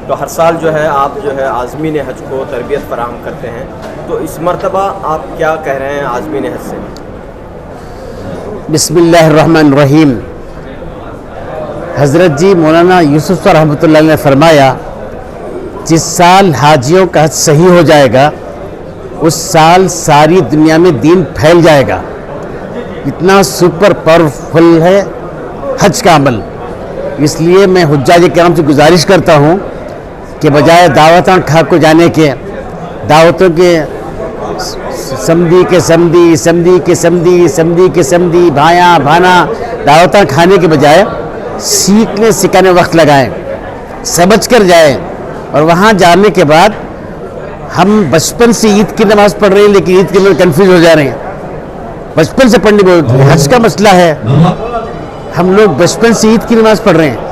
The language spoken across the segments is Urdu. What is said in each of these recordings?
تو ہر سال جو ہے آپ جو ہے عازمین حج کو تربیت فراہم کرتے ہیں، تو اس مرتبہ آپ کیا کہہ رہے ہیں عازمین حج سے؟ بسم اللہ الرحمن الرحیم۔ حضرت جی مولانا یوسف صاحب رحمۃ اللہ نے فرمایا جس سال حاجیوں کا حج صحیح ہو جائے گا اس سال ساری دنیا میں دین پھیل جائے گا۔ اتنا سپر پاورفل ہے حج کا عمل۔ اس لیے میں حجاج کرام سے گزارش کرتا ہوں کہ بجائے دعوتاں کھا کو جانے کے، دعوتوں کے سمدھی کے سمدھی، سمدھی کے سمدھی، سمدھی کے سمدھی، بھائیاں بھانا دعوتاں کھانے کے بجائے سیکھنے سکھانے وقت لگائیں، سمجھ کر جائیں۔ اور وہاں جانے کے بعد ہم بچپن سے عید کی نماز پڑھ رہے ہیں لیکن عید کے اندر کنفیوز ہو جا رہے ہیں، بچپن سے پڑھنے بولتے ہیں۔ حج کا مسئلہ ہے، ہم لوگ بچپن سے عید کی نماز پڑھ رہے ہیں،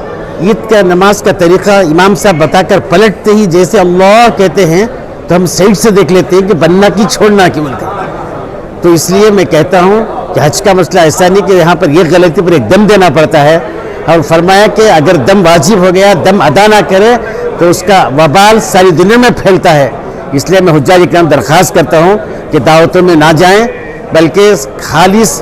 عید کا نماز کا طریقہ امام صاحب بتا کر پلٹتے ہی جیسے اللہ کہتے ہیں تو ہم سائڈ سے دیکھ لیتے ہیں کہ بننا کی چھوڑنا کی ملک۔ تو اس لیے میں کہتا ہوں کہ حج کا مسئلہ ایسا نہیں کہ یہاں پر یہ غلطی پر ایک دم دینا پڑتا ہے، اور فرمایا کہ اگر دم واجب ہو گیا، دم ادا نہ کرے تو اس کا وبال ساری دنیا میں پھیلتا ہے۔ اس لیے میں حجاج کرام درخواست کرتا ہوں کہ دعوتوں میں نہ جائیں بلکہ خالص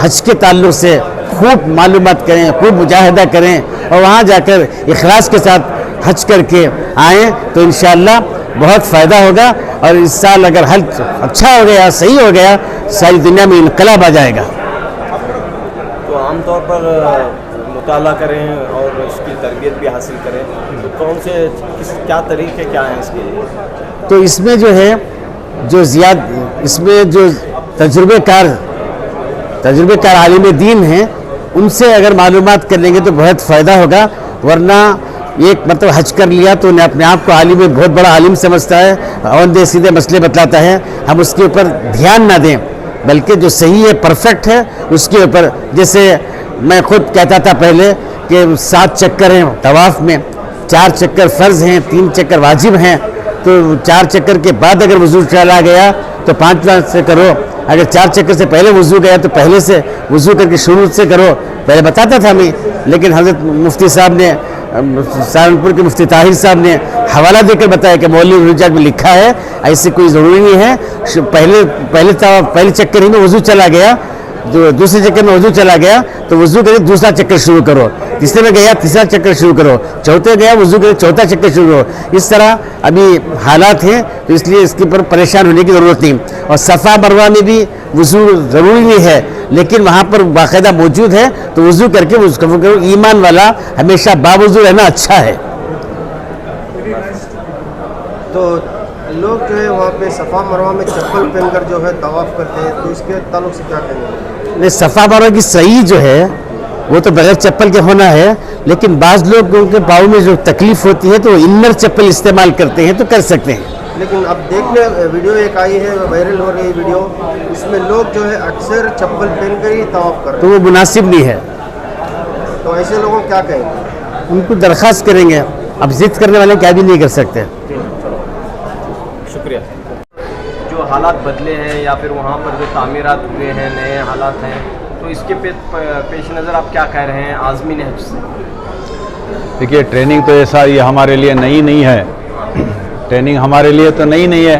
حج کے تعلق سے خوب معلومات کریں، خوب مجاہدہ کریں اور وہاں جا کر اخلاص کے ساتھ حج کر کے آئیں تو انشاءاللہ بہت فائدہ ہوگا۔ اور اس سال اگر حج اچھا ہو گیا، صحیح ہو گیا، ساری دنیا میں انقلاب آ جائے گا۔ تو عام طور پر مطالعہ کریں اور اس کی تربیت بھی حاصل کریں، تو کون سے کیا طریقے کیا ہیں اس کے لیے؟ تو اس میں جو ہے اس میں جو تجربے کار عالم دین ہیں ان سے اگر معلومات کر لیں گے تو بہت فائدہ ہوگا، ورنہ ایک مطلب حج کر لیا تو انہیں اپنے آپ کو عالم بہت بڑا عالم سمجھتا ہے، اوندے سیدھے مسئلے بتلاتا ہے، ہم اس کے اوپر دھیان نہ دیں بلکہ جو صحیح ہے پرفیکٹ ہے اس کے اوپر۔ جیسے میں خود کہتا تھا پہلے کہ 7 چکر ہیں طواف میں، 4 چکر فرض ہیں، 3 چکر واجب ہیں، تو 4 چکر کے بعد اگر وضو چلا گیا تو 5واں سے کرو، اگر 4 چکر سے پہلے وضو گیا تو پہلے سے وضو کر کے شروع سے کرو، پہلے بتاتا تھا میں، لیکن حضرت مفتی صاحب نے، سہارنپور کے مفتی طاہر صاحب نے حوالہ دے کر بتایا کہ مولوی الرجاج میں لکھا ہے، ایسی کوئی ضروری نہیں ہے، پہلے چکر ہی میں وضو چلا گیا، دوسرے چکر میں وضو چلا گیا تو وضو کرے دوسرا چکر شروع کرو، تیسرے میں گیا تیسرا چکر شروع کرو، چوتھے گیا وضو کرے چوتھا چکر شروع کرو۔ اس طرح ابھی حالات ہیں تو اس لیے اس کے اوپر پریشان ہونے کی ضرورت نہیں۔ اور صفا مروہ میں بھی وضو ضروری نہیں ہے لیکن وہاں پر باقاعدہ موجود ہے تو وضو کر کے وضو کرو۔ ایمان والا ہمیشہ باوضو رہنا اچھا ہے۔ تو لوگ جو ہے وہاں پہ صفا مروہ میں چپل پہن کر جو ہے طواف کرتے ہیں، تو اس کے تعلق سے کیا کہیں گے؟ صفا مروہ کی صحیح جو ہے وہ تو بغیر چپل کے ہونا ہے، لیکن بعض لوگوں کے پاؤں میں جو تکلیف ہوتی ہے تو وہ انر چپل استعمال کرتے ہیں تو کر سکتے ہیں۔ لیکن اب دیکھنے ویڈیو ایک آئی ہے وائرل ہو رہی ویڈیو، اس میں لوگ جو ہے اکثر چپل پہن کر ہی طواف کرتے ہیں، تو وہ مناسب نہیں ہے، تو ایسے لوگوں کو کیا کہیں گے؟ ان کو درخواست کریں گے، اب ضد کرنے والے کیا بھی نہیں کر سکتے۔ شکریہ۔ جو حالات بدلے ہیں یا پھر وہاں پر جو تعمیرات ہوئے ہیں، نئے حالات ہیں، تو اس کے پیش نظر آپ کیا کہہ رہے ہیں عازمین حج سے؟ دیکھیے ٹریننگ تو ایسا یہ ہمارے لیے نئی نہیں ہے، ٹریننگ ہمارے لیے تو نئی نہیں ہے،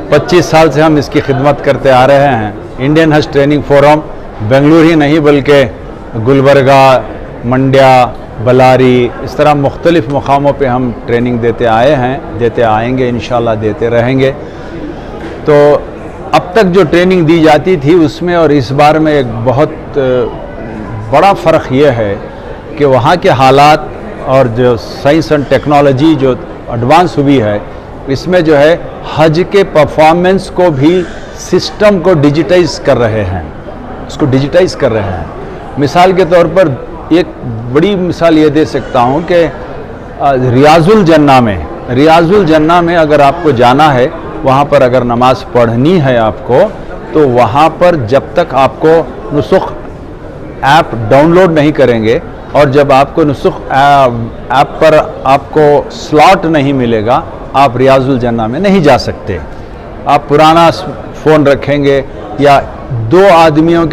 25 سال سے ہم اس کی خدمت کرتے آ رہے ہیں۔ انڈین حج ٹریننگ فورم بنگلور ہی نہیں بلکہ گلبرگہ، منڈیا، بلاری، اس طرح مختلف مقاموں پہ ہم ٹریننگ دیتے آئے ہیں، دیتے آئیں گے، انشاءاللہ دیتے رہیں گے۔ تو اب تک جو ٹریننگ دی جاتی تھی اس میں اور اس بار میں ایک بہت بڑا فرق یہ ہے کہ وہاں کے حالات اور جو سائنس اینڈ ٹیکنالوجی جو ایڈوانس ہوئی ہے اس میں جو ہے حج کے پرفارمنس کو بھی سسٹم کو ڈیجیٹائز کر رہے ہیں، اس کو ڈیجیٹائز کر رہے ہیں۔ مثال کے طور پر ایک بڑی مثال یہ دے سکتا ہوں کہ ریاض الجنہ میں اگر آپ کو جانا ہے، وہاں پر اگر نماز پڑھنی ہے آپ کو، تو وہاں پر جب تک آپ کو نسخ ایپ ڈاؤن لوڈ نہیں کریں گے اور جب آپ کو نسخ ایپ پر آپ کو سلاٹ نہیں ملے گا، آپ ریاض الجنہ میں نہیں جا سکتے۔ آپ پرانا فون رکھیں گے یا دو عازمین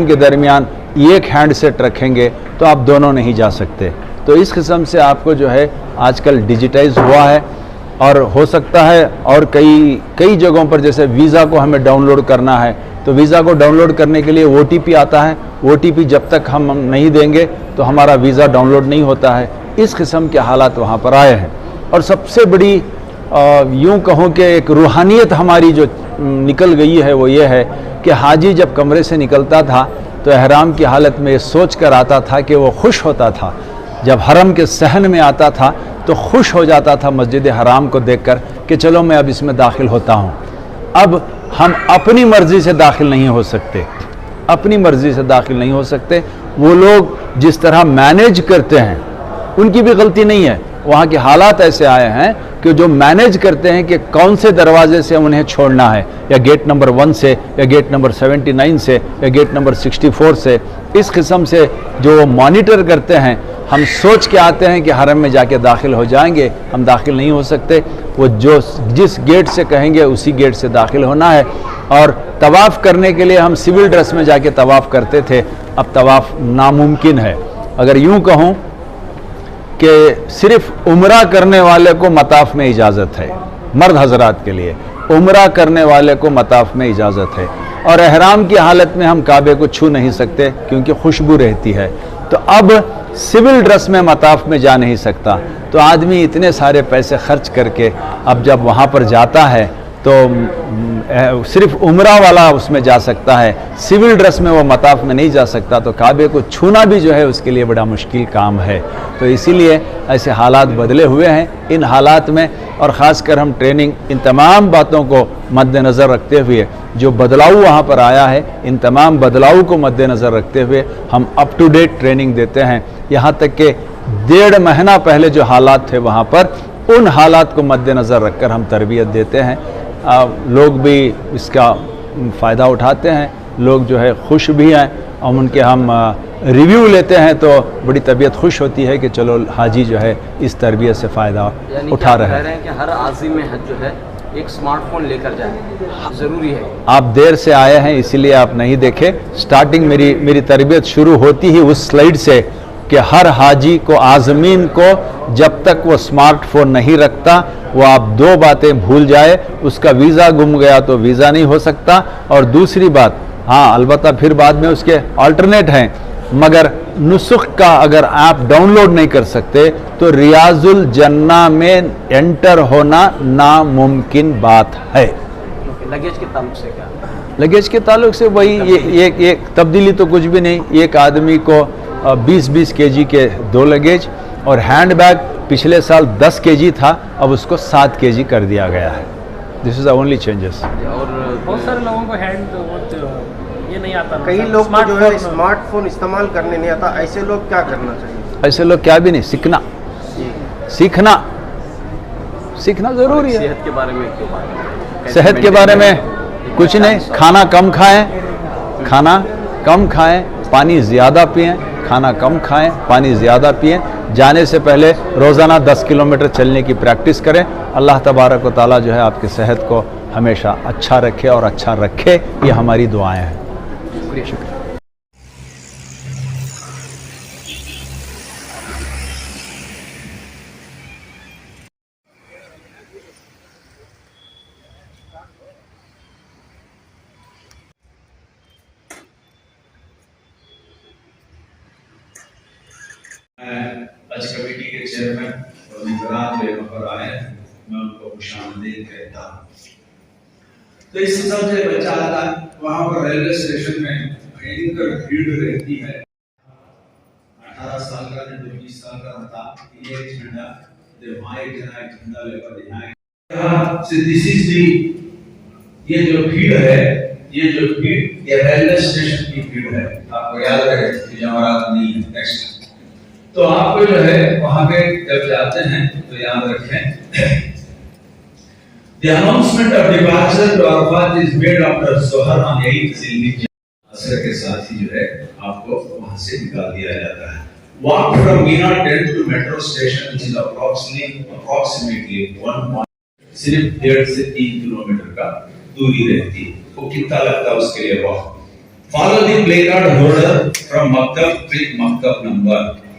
کے درمیان ایک ہینڈ سیٹ رکھیں گے تو آپ دونوں نہیں جا سکتے۔ تو اس قسم سے آپ کو جو ہے آج کل ڈیجیٹائز ہوا ہے، اور ہو سکتا ہے اور کئی جگہوں پر جیسے ویزا کو ہمیں ڈاؤن لوڈ کرنا ہے تو ویزا کو ڈاؤن لوڈ کرنے کے لیے او ٹی پی آتا ہے، او ٹی پی جب تک ہم نہیں دیں گے تو ہمارا ویزا ڈاؤن لوڈ نہیں ہوتا ہے. اس قسم کے حالات وہاں پر آئے ہیں. اور سب سے بڑی یوں کہوں کہ ایک روحانیت ہماری جو نکل گئی ہے وہ یہ ہے کہ حاجی جب کمرے سے نکلتا تھا تو احرام کی حالت میں یہ سوچ کر آتا تھا کہ وہ خوش ہوتا تھا، جب حرم کے صحن میں آتا تھا تو خوش ہو جاتا تھا مسجد حرام کو دیکھ کر کہ چلو میں اب اس میں داخل ہوتا ہوں. اب ہم اپنی مرضی سے داخل نہیں ہو سکتے، اپنی مرضی سے داخل نہیں ہو سکتے. وہ لوگ جس طرح مینیج کرتے ہیں ان کی بھی غلطی نہیں ہے، وہاں کے حالات ایسے آئے ہیں کہ جو مینیج کرتے ہیں کہ کون سے دروازے سے انہیں چھوڑنا ہے، یا گیٹ نمبر 1 سے، یا گیٹ نمبر 79 سے، یا گیٹ نمبر 64 سے، اس قسم سے جو مانیٹر کرتے ہیں. ہم سوچ کے آتے ہیں کہ حرم میں جا کے داخل ہو جائیں گے، ہم داخل نہیں ہو سکتے. وہ جس گیٹ سے کہیں گے اسی گیٹ سے داخل ہونا ہے. اور طواف کرنے کے لیے ہم سول ڈریس میں جا کے طواف کرتے تھے، اب طواف ناممکن ہے. اگر یوں کہوں کہ صرف عمرہ کرنے والے کو مطاف میں اجازت ہے، مرد حضرات کے لیے عمرہ کرنے والے کو مطاف میں اجازت ہے. اور احرام کی حالت میں ہم کعبے کو چھو نہیں سکتے کیونکہ خوشبو رہتی ہے. تو اب سول ڈریس میں مطاف میں جا نہیں سکتا. تو آدمی اتنے سارے پیسے خرچ کر کے اب جب وہاں پر جاتا ہے تو صرف عمرہ والا اس میں جا سکتا ہے، سول ڈریس میں وہ مطاف میں نہیں جا سکتا. تو کعبے کو چھونا بھی جو ہے اس کے لیے بڑا مشکل کام ہے. تو اسی لیے ایسے حالات بدلے ہوئے ہیں. ان حالات میں اور خاص کر ہم ٹریننگ ان تمام باتوں کو مد نظر رکھتے ہوئے، جو بدلاؤ وہاں پر آیا ہے ان تمام بدلاؤ کو مد نظر رکھتے ہوئے ہم اپ ٹو ڈیٹ ٹریننگ دیتے ہیں. یہاں تک کہ 1.5 مہینہ پہلے جو حالات تھے وہاں پر ان حالات کو مد نظر رکھ کر ہم تربیت دیتے ہیں. لوگ بھی اس کا فائدہ اٹھاتے ہیں، لوگ جو ہے خوش بھی ہیں، اور ان کے ہم ریویو لیتے ہیں تو بڑی طبیعت خوش ہوتی ہے کہ چلو حاجی جو ہے اس تربیت سے فائدہ اٹھا رہے ہیں. کہ ہر عازم حج جو ہے ایک سمارٹ فون لے کر جائیں، ضروری ہے. آپ دیر سے آئے ہیں اسی لیے آپ نہیں دیکھے. سٹارٹنگ میری تربیت شروع ہوتی ہی اس سلائیڈ سے کہ ہر حاجی کو، عازمین کو، جب تک وہ سمارٹ فون نہیں رکھتا وہ آپ 2 باتیں بھول جائے. اس کا ویزا گم گیا تو ویزا نہیں ہو سکتا، اور دوسری بات ہاں البتہ پھر بعد میں اس کے آلٹرنیٹ ہیں، مگر نسخ کا اگر آپ ڈاؤن لوڈ نہیں کر سکتے تو ریاض الجنہ میں انٹر ہونا ناممکن بات ہے. لگیج کے تعلق سے کیا؟ لگیج کے تعلق سے وہی یہ تبدیلی تو کچھ بھی نہیں. ایک آدمی کو 20 کے جی کے 2 لگیج، اور ہینڈ بیگ پچھلے سال 10 کے جی تھا، اب اس کو 7 کے جی کر دیا گیا ہے. دس از دا اونلی چینجز. اور بہت سارے لوگوں کو ہینڈ یہ نہیں آتا. کئی لوگ کو جو ہے اسمارٹ فون استعمال کرنے نہیں آتا، ایسے لوگ کیا کرنا چاہیے؟ ایسے لوگ کیا بھی نہیں، سیکھنا ضروری ہے. صحت کے بارے میں کیوں بات؟ صحت کے بارے میں کچھ نہیں، کھانا کم کھائیں، پانی زیادہ پئیں. کھانا کم کھائیں، پانی زیادہ پئیں. جانے سے پہلے روزانہ 10 کلومیٹر چلنے کی پریکٹس کریں. اللہ تبارک و تعالیٰ جو ہے آپ کی صحت کو ہمیشہ اچھا رکھے اور اچھا رکھے، یہ ہماری دعائیں ہیں. شکریہ. حج کمیٹی کے چیئرمین اور ممبران جو یہاں پر آئے ہیں میں ان کو خوش آمدید کہتا ہوں. تو اس قسم سے بچہ آتا ہے وہاں پر ریلوے اسٹیشن میں بھینکر بھیڑ رہتی ہے. 18 سال کا جو 20 سال کا تھا یہ ایک جھنڈا وہاں ایک جھنڈا لے کر یہاں سے دس از دی یہ جو بھیڑ ہے یہ ریلوے اسٹیشن کی بھیڑ ہے. آپ کو یاد رہے کہ جمعرات نہیں ہے. نیکسٹ تو آپ کو جو ہے وہاں پہ جب جاتے ہیں تو یاد رکھیں the announcement of departure to Arafat is made after Zohar on 8th Zilhijjah. عصر کے ساتھ ہی جو ہے آپ کو وہاں سے نکال دیا جاتا ہے. Walk from Mina Tent to metro station which is approximately 1 mile. صرف 1.5 سے 3 کلومیٹر کا دوری رہتی ہے. وہ کتنا لگتا ہے اس کے لیے وقت. Follow the placard holder from Maktab, pick Maktab number.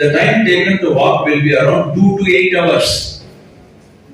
The time taken to walk will be around 2 to 8 hours.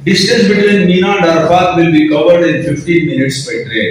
Distance between Mina and Arafat will be covered in 15 minutes by train.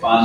5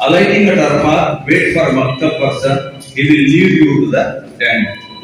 Alighting at Arafat, wait for maktab person. He will lead you to the tent.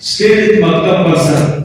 Stay with maktab person,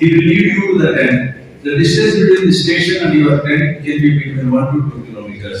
He will lead you to the tent. The distance between the station and your tent can be between 1 to 2 kilometers.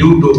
YouTube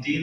3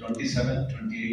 27, 28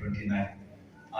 29।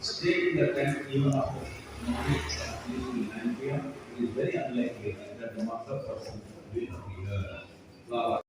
Stay in the tent even after morning in Nigeria, it is very unlikely that the master person will be